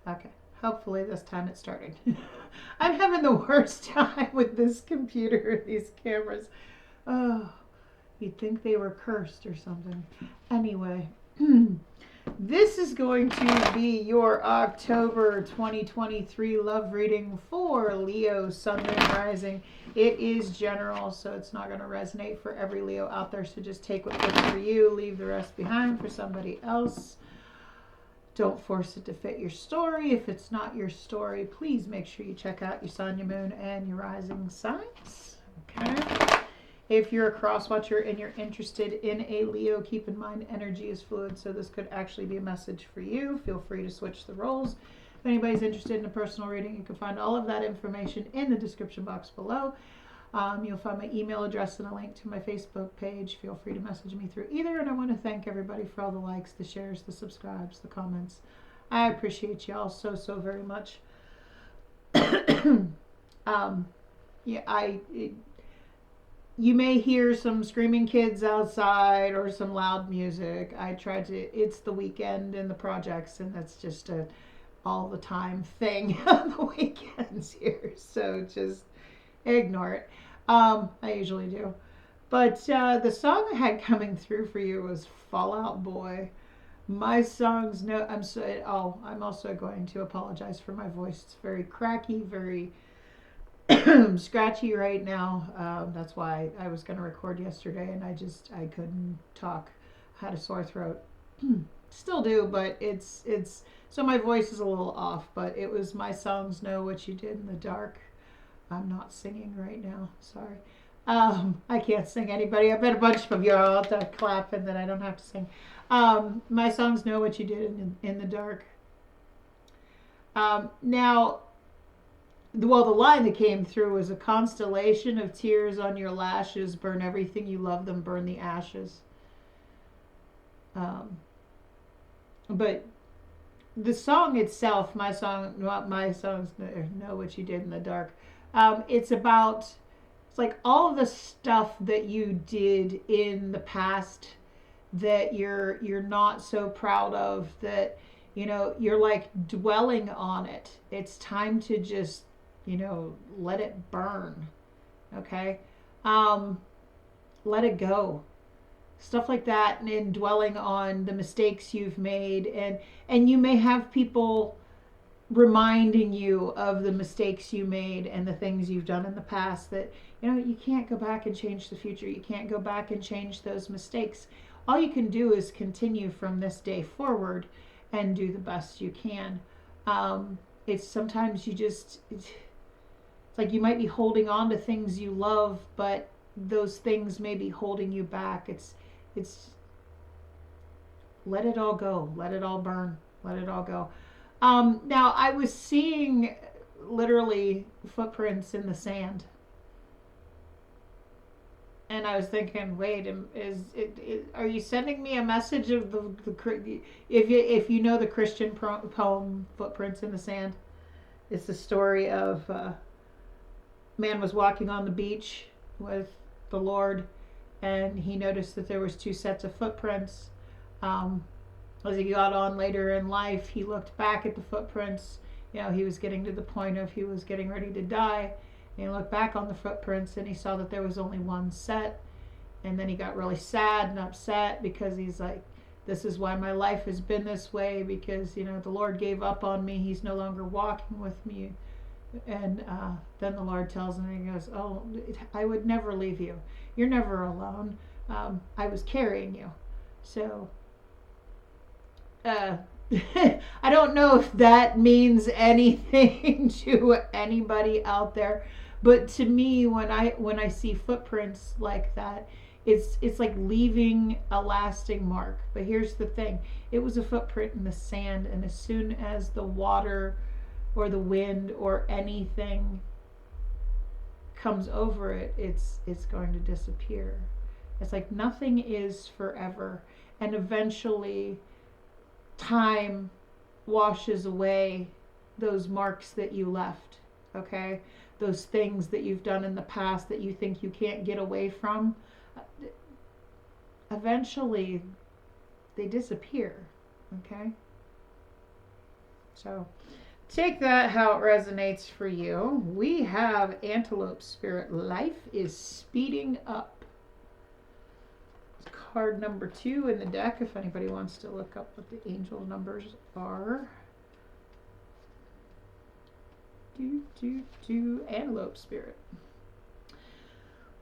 Okay. Hopefully this time it's starting. I'm having the worst time with this computer, these cameras. Oh, you'd think they were cursed or something. Anyway, this is going to be your October 2023 love reading for Leo, Sun, Moon, Rising. It is general, so it's not going to resonate for every Leo out there. So just take what fits for you, leave the rest behind for somebody else. Don't force it to fit your story. If it's not your story, please make sure you check out your sun, your moon, and your rising signs. Okay. If you're a cross watcher and you're interested in a Leo, keep in mind energy is fluid, so this could actually be a message for you. Feel free to switch the roles. If anybody's interested in a personal reading, you can find all of that information in the description box below. You'll find my email address and a link to my Facebook page. Feel free to message me through either. And I want to thank everybody for all the likes, the shares, the subscribes, the comments. I appreciate y'all so, so very much. You may hear some screaming kids outside or some loud music. It's the weekend and the projects, and that's just a all the time thing on the weekends here. So just ignore it. I usually do. But the song I had coming through for you was Fall Out Boy. My songs, no, I'm also going to apologize for my voice. It's very cracky, very scratchy right now. That's why I was going to record yesterday and I couldn't talk. I had a sore throat. Still do, but it's so my voice is a little off, but it was My Songs Know What You Did in the Dark. I'm not singing right now. Sorry. I can't sing anybody. I bet a bunch of you are all clapping that I don't have to sing. My songs know what you did in the dark. Now, the line that came through was a constellation of tears on your lashes. Burn everything you love them. Burn the ashes. But the song itself, my songs know what you did in the dark. It's like all the stuff that you did in the past that you're not so proud of, that you're like dwelling on it. It's time to just let it burn. Okay. Let it go, stuff like that, and dwelling on the mistakes you've made, and you may have people reminding you of the mistakes you made and the things you've done in the past, that you can't go back and change the future. You can't go back and change those mistakes. All you can do is continue from this day forward and do the best you can. It's sometimes it's like you might be holding on to things you love, but those things may be holding you back. It's let it all go, let it all burn, let it all go. Now I was seeing literally footprints in the sand, and I was thinking, wait, are you sending me a message of if you know the Christian poem Footprints in the Sand? It's the story of man was walking on the beach with the Lord, and he noticed that there was two sets of footprints. As he got on later in life, he looked back at the footprints. He was getting to the point of he was getting ready to die. And he looked back on the footprints and he saw that there was only one set. And then he got really sad and upset, because he's like, this is why my life has been this way, because, the Lord gave up on me. He's no longer walking with me. And then the Lord tells him, he goes, oh, I would never leave you. You're never alone. I was carrying you. So I don't know if that means anything to anybody out there, but to me, when I see footprints like that, it's like leaving a lasting mark. But here's the thing: it was a footprint in the sand, and as soon as the water or the wind or anything comes over it, it's going to disappear. It's like nothing is forever, and eventually time washes away those marks that you left. Okay, those things that you've done in the past that you think you can't get away from, eventually they disappear. Okay, So take that how it resonates for you. We have Antelope Spirit. Life is speeding up. Card number 2 in the deck, if anybody wants to look up what the angel numbers are. Antelope Spirit.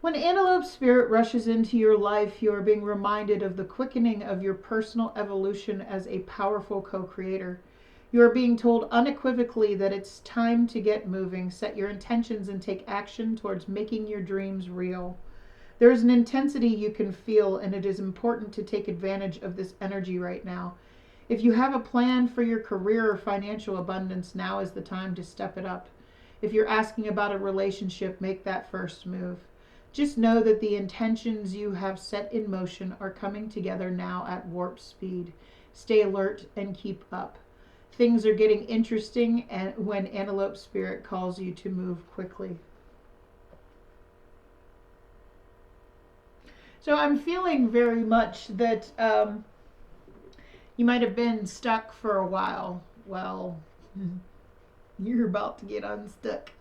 When Antelope Spirit rushes into your life, you are being reminded of the quickening of your personal evolution as a powerful co-creator. You are being told unequivocally that it's time to get moving, set your intentions, and take action towards making your dreams real. There is an intensity you can feel, and it is important to take advantage of this energy right now. If you have a plan for your career or financial abundance, now is the time to step it up. If you're asking about a relationship, make that first move. Just know that the intentions you have set in motion are coming together now at warp speed. Stay alert and keep up. Things are getting interesting and when Antelope Spirit calls you to move quickly. So I'm feeling very much that you might have been stuck for a while. Well, you're about to get unstuck.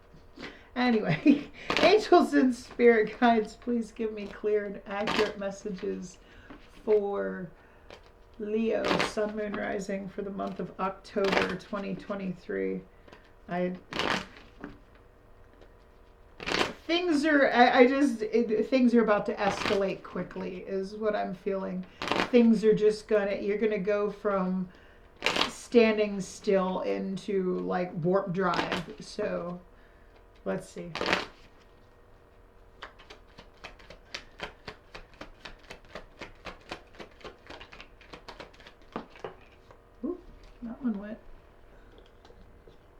Anyway, angels and spirit guides, please give me clear and accurate messages for Leo, Sun, Moon, Rising for the month of October 2023. Things are about to escalate quickly is what I'm feeling. Things are just you're gonna go from standing still into like warp drive. So let's see. Ooh, that one went.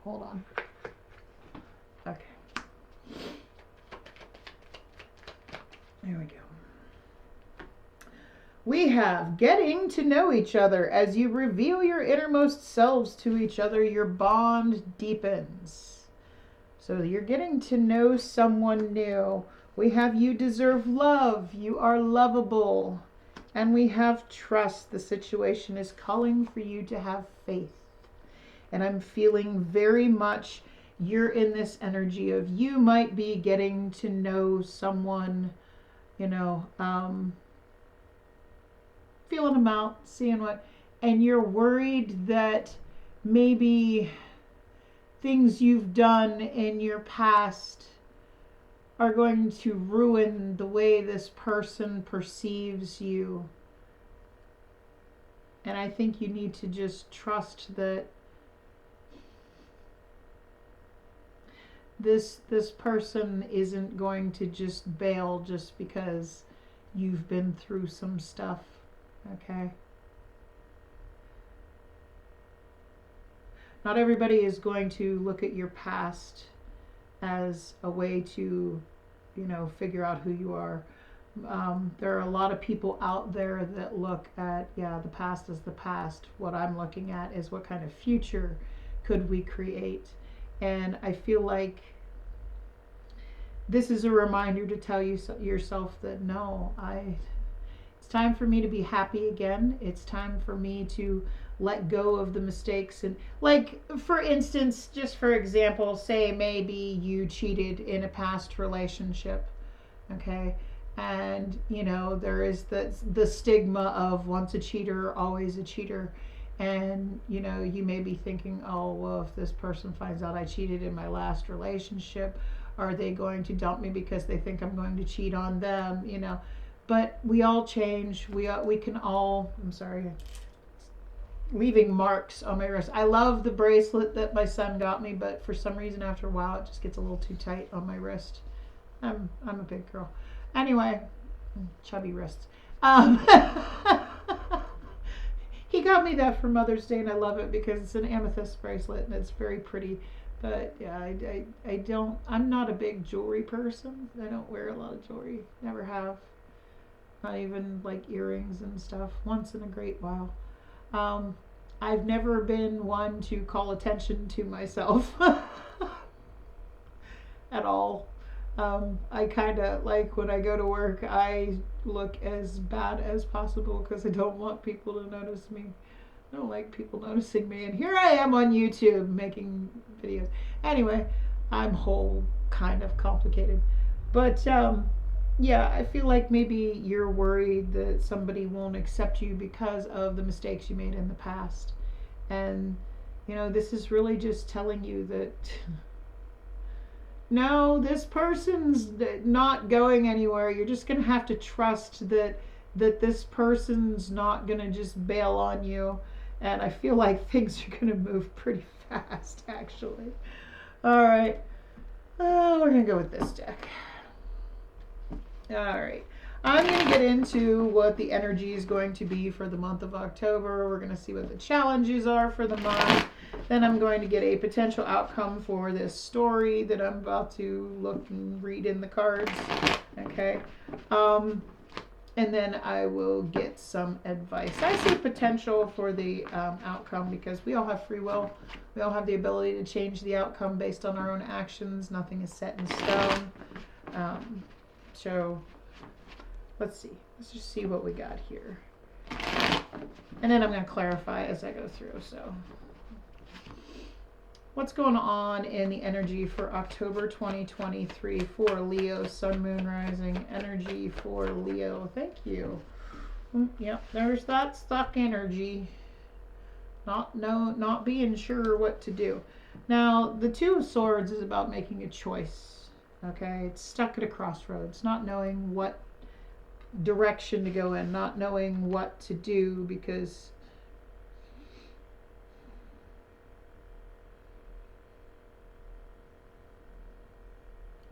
Hold on. Okay. There we go. We have getting to know each other. As you reveal your innermost selves to each other, your bond deepens. So you're getting to know someone new. We have you deserve love. You are lovable. And we have trust. The situation is calling for you to have faith. And I'm feeling very much you're in this energy of you might be getting to know someone, you know, feeling them out, seeing what, and you're worried that maybe things you've done in your past are going to ruin the way this person perceives you. And I think you need to just trust that this person isn't going to just bail just because you've been through some stuff. Okay? Not everybody is going to look at your past as a way to, you know, figure out who you are. There are a lot of people out there that look at, yeah, the past is the past. What I'm looking at is what kind of future could we create. And I feel like this is a reminder to tell yourself that no, it's time for me to be happy again. It's time for me to let go of the mistakes. And like, for instance, just for example, say maybe you cheated in a past relationship, okay? And, you know, there is the stigma of once a cheater, always a cheater. And, you know, you may be thinking, oh, well, if this person finds out I cheated in my last relationship, are they going to dump me because they think I'm going to cheat on them, you know? But we all change. We can all, I'm sorry, leaving marks on my wrist. I love the bracelet that my son got me, but for some reason after a while it just gets a little too tight on my wrist. I'm a big girl. Anyway, chubby wrists. He got me that for Mother's Day, and I love it because it's an amethyst bracelet and it's very pretty. But yeah, I'm not a big jewelry person. I don't wear a lot of jewelry. Never have. Not even like earrings and stuff. Once in a great while. I've never been one to call attention to myself at all. I kind of like when I go to work, I look as bad as possible because I don't want people to notice me. I don't like people noticing me. And here I am on YouTube making videos. Anyway, I'm whole kind of complicated. But yeah, I feel like maybe you're worried that somebody won't accept you because of the mistakes you made in the past. And, this is really just telling you that no, this person's not going anywhere. You're just going to have to trust that this person's not going to just bail on you. And I feel like things are going to move pretty fast, actually. All right. We're going to go with this deck. All right. I'm going to get into what the energy is going to be for the month of October. We're going to see what the challenges are for the month. Then I'm going to get a potential outcome for this story that I'm about to look and read in the cards. Okay. And then I will get some advice. I see potential for the outcome because we all have free will. We all have the ability to change the outcome based on our own actions. Nothing is set in stone. So let's see. Let's just see what we got here. And then I'm going to clarify as I go through. So what's going on in the energy for October 2023 for Leo, Sun, Moon, Rising? Energy for Leo. Thank you. Yep, there's that stuck energy. Not being sure what to do. Now, the Two of Swords is about making a choice. Okay, it's stuck at a crossroads, not knowing what direction to go in, not knowing what to do because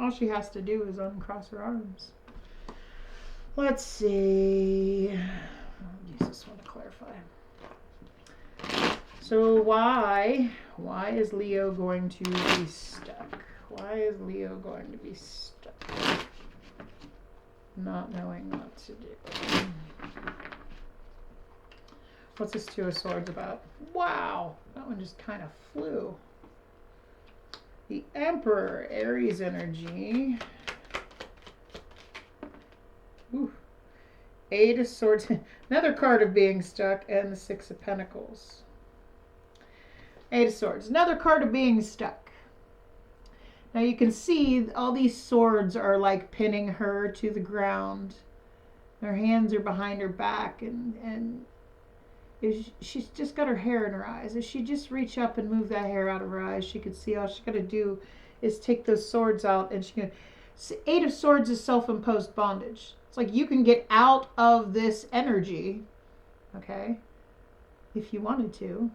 all she has to do is uncross her arms. Let's see. I'll use this one to clarify. So why is Leo going to be stuck? Why is Leo going to be stuck? Not knowing what to do. What's this Two of Swords about? Wow, that one just kind of flew. The Emperor, Aries energy. Ooh. Eight of Swords, another card of being stuck, and the Six of Pentacles. Eight of Swords, another card of being stuck. Now you can see all these swords are like pinning her to the ground. Her hands are behind her back, and she's just got her hair in her eyes. If she just reach up and move that hair out of her eyes, she could see all she got to do is take those swords out, and she can. Eight of Swords is self-imposed bondage. It's like you can get out of this energy, okay, if you wanted to.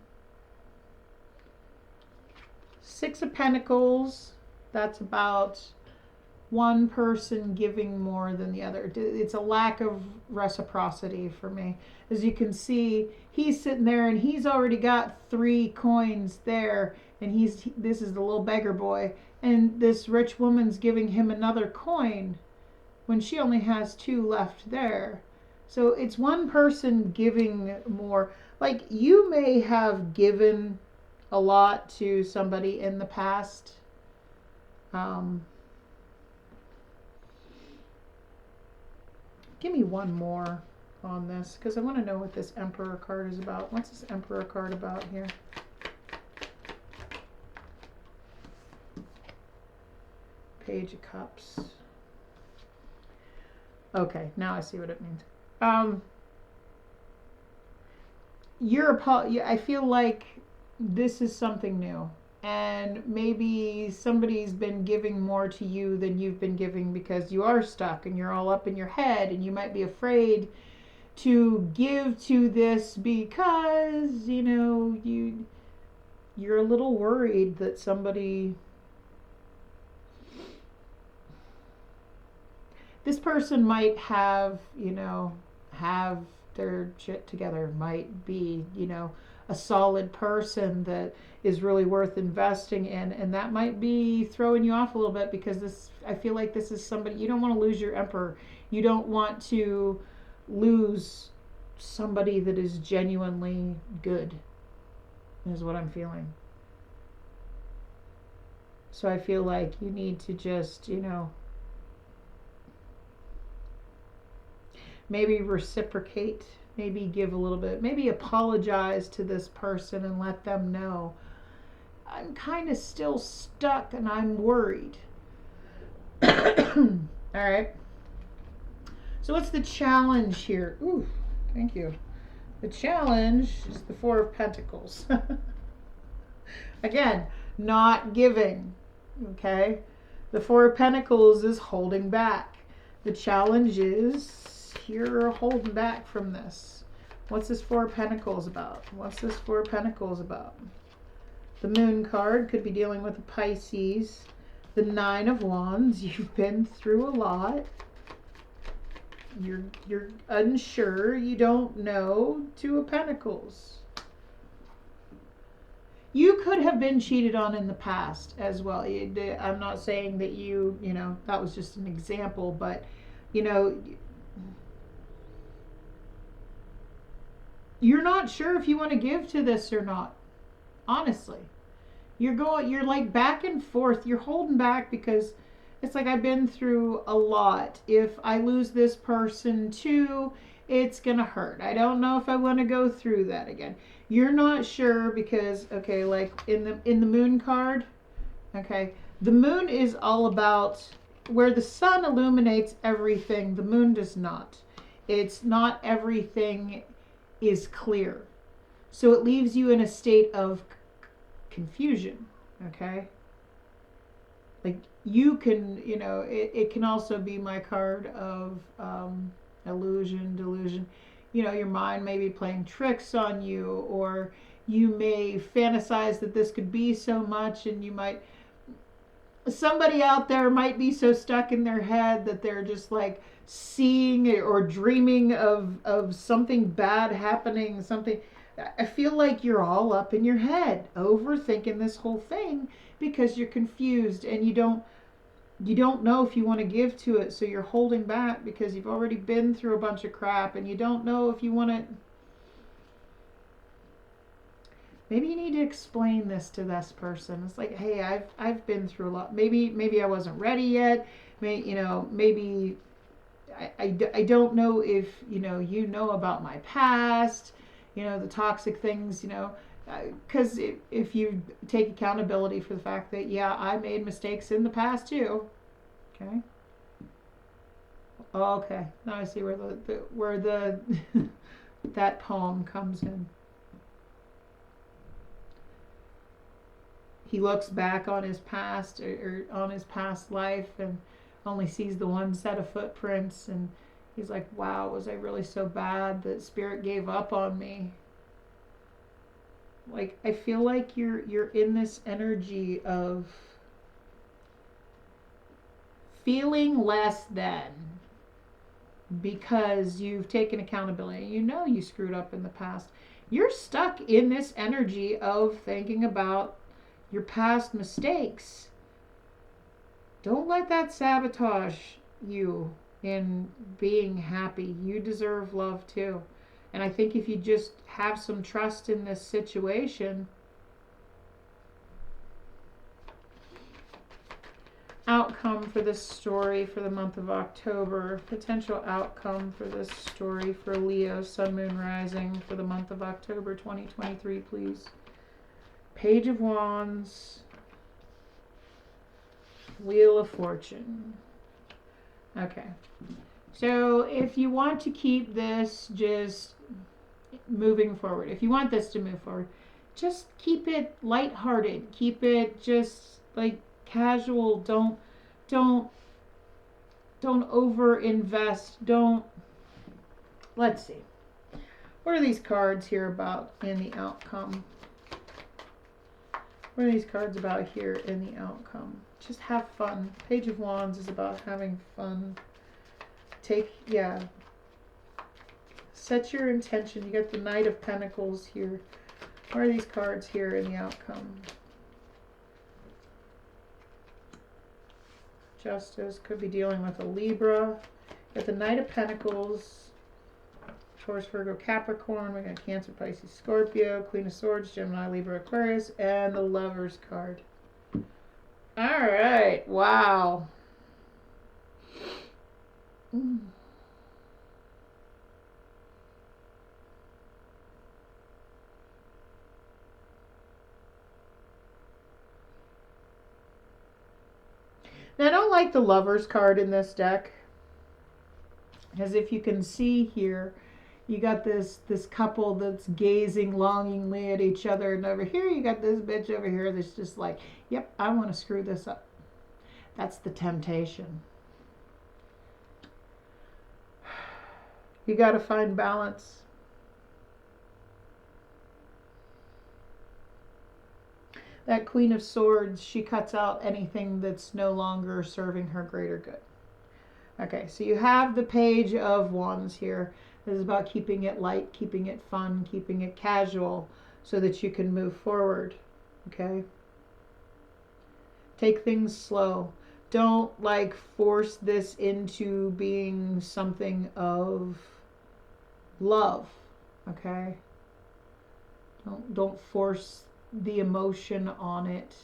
Six of Pentacles, that's about one person giving more than the other. It's a lack of reciprocity for me. As you can see, he's sitting there and he's already got 3 coins there, and this is the little beggar boy, and this rich woman's giving him another coin when she only has 2 left there. So it's one person giving more. Like, you may have given a lot to somebody in the past. Give me one more on this because I want to know what this Emperor card is about. What's this Emperor card about here? Page of Cups. Okay, now I see what it means. I feel like this is something new, and maybe somebody's been giving more to you than you've been giving because you are stuck and you're all up in your head, and you might be afraid to give to this because you're a little worried that this person might have their shit together, might be a solid person that is really worth investing in, and that might be throwing you off a little bit because I feel like this is somebody, you don't want to lose your Emperor. You don't want to lose somebody that is genuinely good, is what I'm feeling. So I feel like you need to just, maybe reciprocate Maybe give a little bit, maybe apologize to this person and let them know I'm kind of still stuck and I'm worried. All right. So what's the challenge here? Ooh, thank you. The challenge is the Four of Pentacles. Again, not giving. Okay? The Four of Pentacles is holding back. The challenge is you're holding back from this. What's this Four of Pentacles about? What's this Four of Pentacles about? The Moon card could be dealing with a Pisces. The Nine of Wands, you've been through a lot. You're unsure, you don't know. Two of Pentacles. You could have been cheated on in the past as well. I'm not saying that you know, that was just an example, but you know, you're not sure if you want to give to this or not. Honestly. You're like back and forth. You're holding back because it's like I've been through a lot. If I lose this person too, it's gonna hurt. I don't know if I want to go through that again. You're not sure because, okay, like in the Moon card, okay, the Moon is all about where the sun illuminates everything, the Moon does not. It's not everything is clear. So it leaves you in a state of confusion, okay? Like you can, you know, it can also be my card of illusion, delusion. You know, your mind may be playing tricks on you, or you may fantasize that this could be so much, and you might, somebody out there might be so stuck in their head that they're just like seeing or dreaming of something bad happening, something. I feel like you're all up in your head overthinking this whole thing because you're confused and you don't know if you want to give to it, so you're holding back because you've already been through a bunch of crap and you don't know if you want to. Maybe you need to explain this to this person. It's like, hey, I've been through a lot. Maybe I wasn't ready yet. Maybe I don't know if you know about my past. You know, the toxic things, you know, because if you take accountability for the fact that, yeah, I made mistakes in the past too. Okay. Okay. Now I see where the that poem comes in. He looks back on his past or on his past life and only sees the one set of footprints, and he's like, wow, was I really so bad that Spirit gave up on me? Like, I feel like you're in this energy of feeling less than because you've taken accountability. You know you screwed up in the past. You're stuck in this energy of thinking about your past mistakes. Don't let that sabotage you in being happy. You deserve love too. And I think if you just have some trust in this situation, outcome for this story for the month of October, potential outcome for this story for Leo, Sun, Moon, Rising for the month of October 2023, please. Page of Wands, Wheel of Fortune. Okay. So if you want to keep this just moving forward, if you want this to move forward, just keep it lighthearted. Keep it just like casual. Don't over invest. Let's see. What are these cards here about in the outcome? What are these cards about here in the outcome? Just have fun. Page of Wands is about having fun. Set your intention. You got the Knight of Pentacles here. What are these cards here in the outcome? Justice could be dealing with a Libra. Got the Knight of Pentacles, Taurus, Virgo, Capricorn. We got Cancer, Pisces, Scorpio, Queen of Swords, Gemini, Libra, Aquarius, and the Lovers card. All right. Wow. of like the Lovers card in this deck. Because if you can see here, you got this couple that's gazing longingly at each other, and over here you got this bitch over here that's just like, yep, I want to screw this up. That's the temptation. You got to find balance. That Queen of Swords, she cuts out anything that's no longer serving her greater good. Okay, so you have the Page of Wands here. This is about keeping it light, keeping it fun, keeping it casual so that you can move forward. Okay? Take things slow. Don't like force this into being something of love. Okay? Don't force the emotion on it.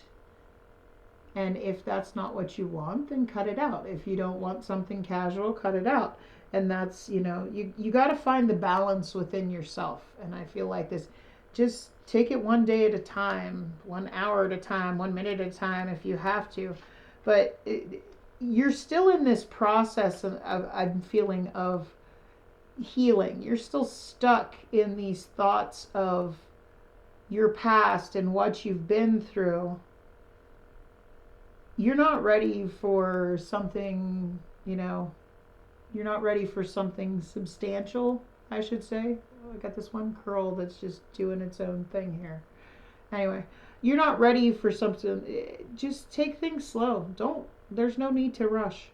And if that's not what you want, then cut it out. If you don't want something casual, cut it out. And that's, you know, you got to find the balance within yourself. And I feel like this, just take it one day at a time, 1 hour at a time, 1 minute at a time if you have to. But you're still in this process of I'm feeling, of healing. You're still stuck in these thoughts of your past and what you've been through. You're not ready for something, you know, you're not ready for something substantial, I should say. I got this one curl that's just doing its own thing here. Anyway, you're not ready for something. Just take things slow. There's no need to rush.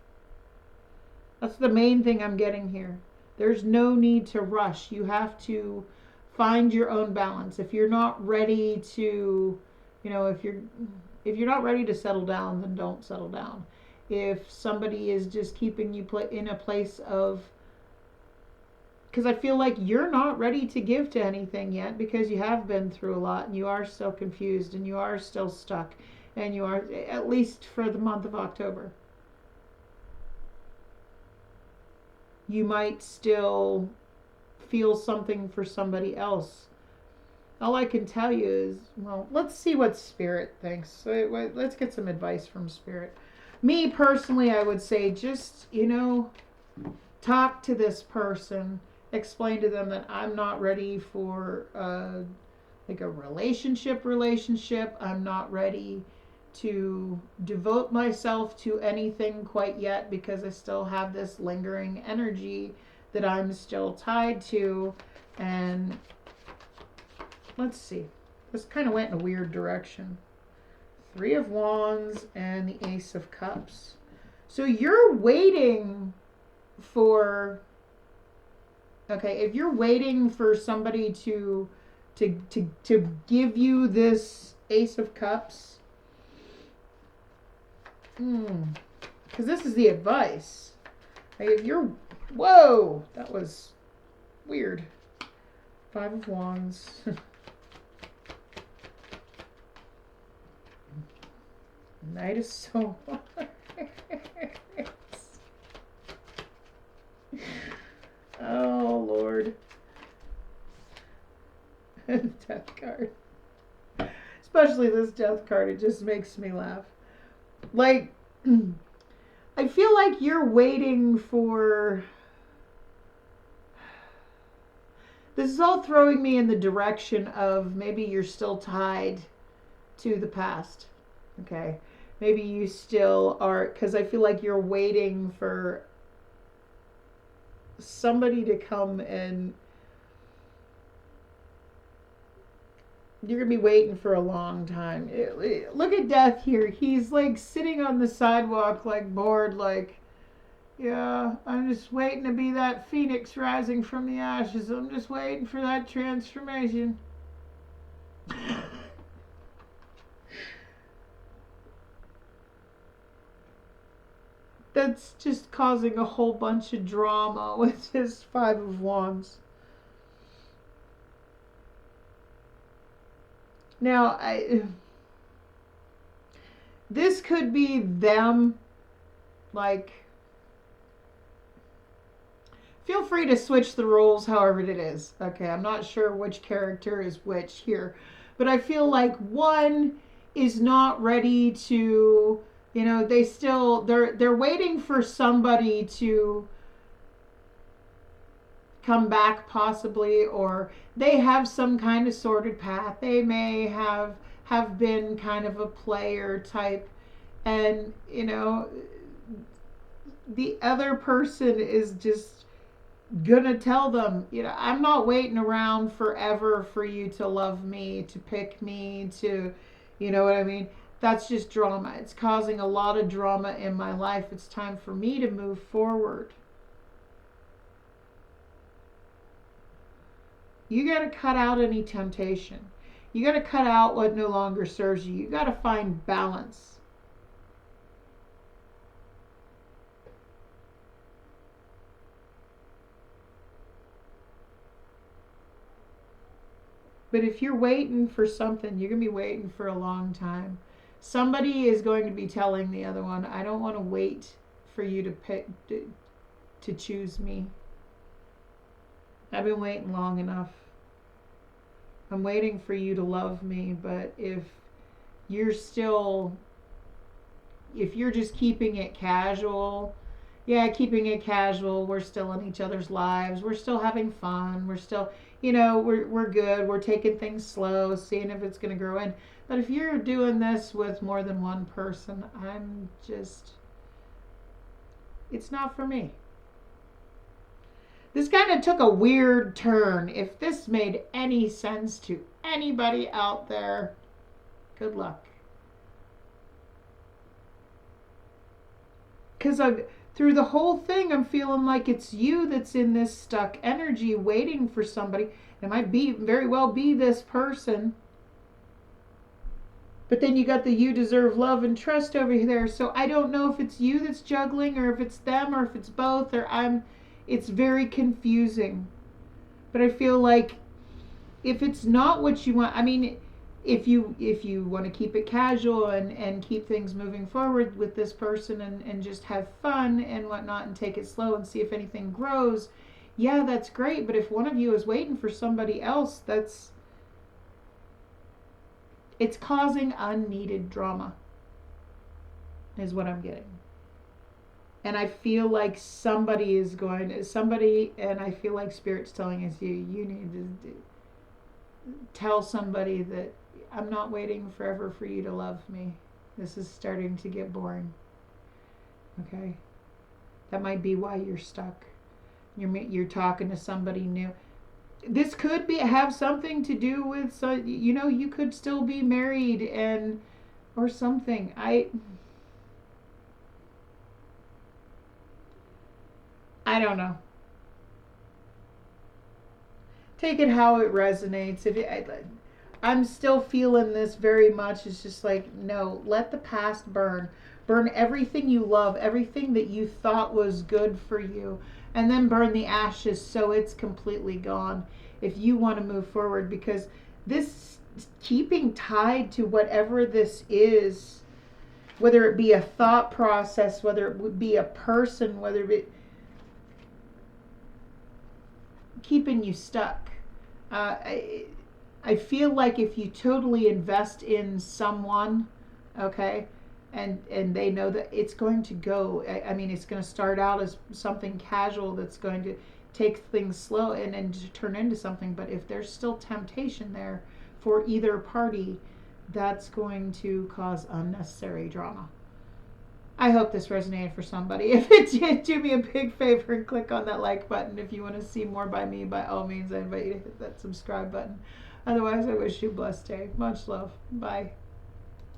That's the main thing I'm getting here. There's no need to rush. You have to find your own balance. If you're not ready to, you know, if you're not ready to settle down, then don't settle down. If somebody is just keeping you in a place of, because I feel like you're not ready to give to anything yet, because you have been through a lot and you are still confused and you are still stuck, and you are, at least for the month of October. You might still feel something for somebody else. All I can tell you is, well, let's see what Spirit thinks. Let's get some advice from Spirit. Me personally, I would say just, you know, talk to this person. Explain to them that I'm not ready for like a relationship. I'm not ready to devote myself to anything quite yet, because I still have this lingering energy that I'm still tied to. And let's see. This kind of went in a weird direction. 3 of Wands and the Ace of Cups. So you're waiting for, okay, if you're waiting for somebody to give you this Ace of Cups, because this is the advice. Like if you're, whoa, that was weird. 5 of Wands. Knight of Swords. Oh, Lord. Death card. Especially this death card. It just makes me laugh. Like, I feel like you're waiting for... This is all throwing me in the direction of maybe you're still tied to the past. Okay? Maybe you still are, because I feel like you're waiting for somebody to come, and you're going to be waiting for a long time. Look at Death here. He's like sitting on the sidewalk, like bored, like, yeah, I'm just waiting to be that phoenix rising from the ashes. I'm just waiting for that transformation. That's just causing a whole bunch of drama with his 5 of Wands. Now, this could be them, like, feel free to switch the roles however it is. Okay, I'm not sure which character is which here, but I feel like one is not ready to You know, they're waiting for somebody to come back possibly, or they have some kind of sorted path. They may have been kind of a player type, and you know, the other person is just gonna tell them, you know, I'm not waiting around forever for you to love me, to pick me, to, you know what I mean? That's just drama. It's causing a lot of drama in my life. It's time for me to move forward. You got to cut out any temptation. You got to cut out what no longer serves you. You got to find balance. But if you're waiting for something, you're going to be waiting for a long time. Somebody is going to be telling the other one, I don't want to wait for you to pick to choose me. I've been waiting long enough. I'm waiting for you to love me, but you're still if you're just keeping it casual, yeah, keeping it casual, we're still in each other's lives. We're still having fun. We're still, you know, we're good. We're taking things slow, seeing if it's going to grow in. But if you're doing this with more than one person, it's not for me. This kind of took a weird turn. If this made any sense to anybody out there, good luck. Because through the whole thing, I'm feeling like it's you that's in this stuck energy waiting for somebody. It might very well be this person. But then you got the you deserve love and trust over there. So I don't know if it's you that's juggling or if it's them or if it's both it's very confusing. But I feel like if it's not what you want, I mean, if you want to keep it casual and keep things moving forward with this person and just have fun and whatnot and take it slow and see if anything grows, yeah, that's great. But if one of you is waiting for somebody else, it's causing unneeded drama, is what I'm getting. And I feel like somebody, and I feel like Spirit's telling us you need to tell somebody that I'm not waiting forever for you to love me. This is starting to get boring. Okay? That might be why you're stuck. You're talking to somebody new. This could have something to do with, you know, you could still be married or something. I don't know. Take it how it resonates. I'm still feeling this very much. It's just like, no, let the past burn. Burn everything you love, everything that you thought was good for you, and then burn the ashes so it's completely gone if you want to move forward. Because this keeping tied to whatever this is, whether it be a thought process, whether it would be a person, whether it be keeping you stuck. I feel like if you totally invest in someone, okay, and they know that it's going to go. I mean, it's going to start out as something casual that's going to take things slow and turn into something. But if there's still temptation there for either party, that's going to cause unnecessary drama. I hope this resonated for somebody. If it did, do me a big favor and click on that like button. If you want to see more by me, by all means, I invite you to hit that subscribe button. Otherwise, I wish you a blessed day. Much love. Bye.